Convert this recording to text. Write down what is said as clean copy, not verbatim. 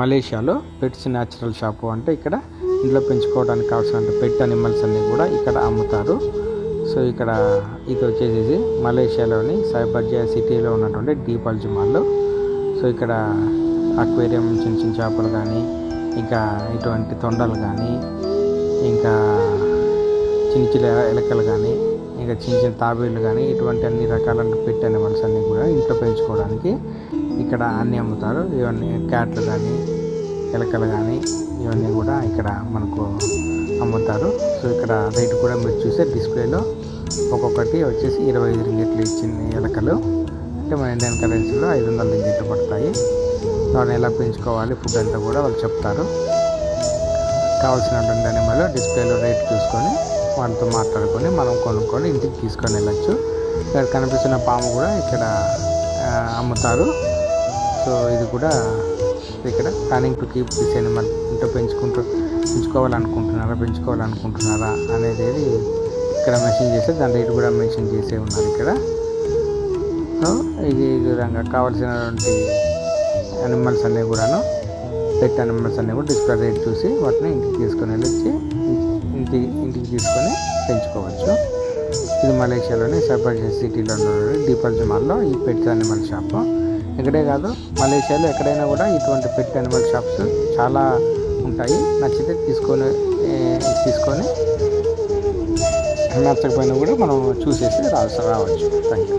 మలేషియాలో pets natural shop అంటే ఇక్కడ ఇంట్లో పెంచుకోవడానికి కావాల్సిన పెట్ అనిమల్స్ అన్నీ కూడా ఇక్కడ అమ్ముతారు. సో ఇక్కడ ఇది వచ్చేసి మలేషియాలోని సైబర్జా సిటీలో ఉన్నటువంటి డీపల్జ్ మాల్. సో ఇక్కడ అక్వేరియం చిన్న చిన్న చేపలు కానీ, ఇంకా ఇటువంటి తొండలు కానీ, ఇంకా చిన్న చిన్న ఎలకలు కానీ, ఇంకా చిన్న చిన్న తాబేళ్ళు కానీ, ఇటువంటి అన్ని రకాల పెట్ అనిమల్స్ అన్నీ కూడా ఇంట్లో పెంచుకోవడానికి ఇక్కడ అన్నీ అమ్ముతారు. ఇవన్నీ క్యాట్లు కానీ, ఎలకలు కానీ, ఇవన్నీ కూడా ఇక్కడ మనకు అమ్ముతారు. సో ఇక్కడ రేటు కూడా మీరు చూసే డిస్ప్లేలో ఒక్కొక్కటి వచ్చేసి 25 రింగిట్లు ఇచ్చిన ఎలకలు అంటే మన ఇండియన్ కరెన్సీలో 500 రింగిట్లు పడతాయి. వాళ్ళని ఎలా పెంచుకోవాలి, ఫుడ్ అంతా కూడా వాళ్ళు చెప్తారు. కావాల్సినటువంటి అనిమల్ డిస్ప్లేలో రేట్ చూసుకొని వాళ్ళతో మాట్లాడుకొని మనం కొనుక్కొని ఇంటికి తీసుకొని వెళ్ళచ్చు. ఇక్కడ కనిపిస్తున్న పాము కూడా ఇక్కడ అమ్ముతారు. సో ఇది కూడా ఇక్కడ planning to keep this animal ఇంట్లో పెంచుకోవాలనుకుంటున్నారా అనేది ఇక్కడ మెన్షన్ చేస్తే దాని రేట్ కూడా మెన్షన్ చేసే ఉన్నారు ఇక్కడ. సో ఈ విధంగా కావాల్సినటువంటి అనిమల్స్ అన్నీ కూడాను పెట్ అనిమల్స్ అన్నీ కూడా డిస్ప్లే రేట్ చూసి వాటిని ఇంటికి తీసుకొని వెళ్ళి ఇంటికి తీసుకొని పెంచుకోవచ్చు. ఇది మలేషియాలోని సైబర్జా సిటీలో డీపల్జ్ మాల్లో ఈ పెట్ అనిమల్ షాప్. ఇక్కడే కాదు, మలేషియాలో ఎక్కడైనా కూడా ఇటువంటి పెట్ అనిమల్ షాప్స్ చాలా ఉంటాయి. నచ్చితే తీసుకొని నచ్చకపోయినా కూడా మనం చూసేసి రావచ్చు. Thank you.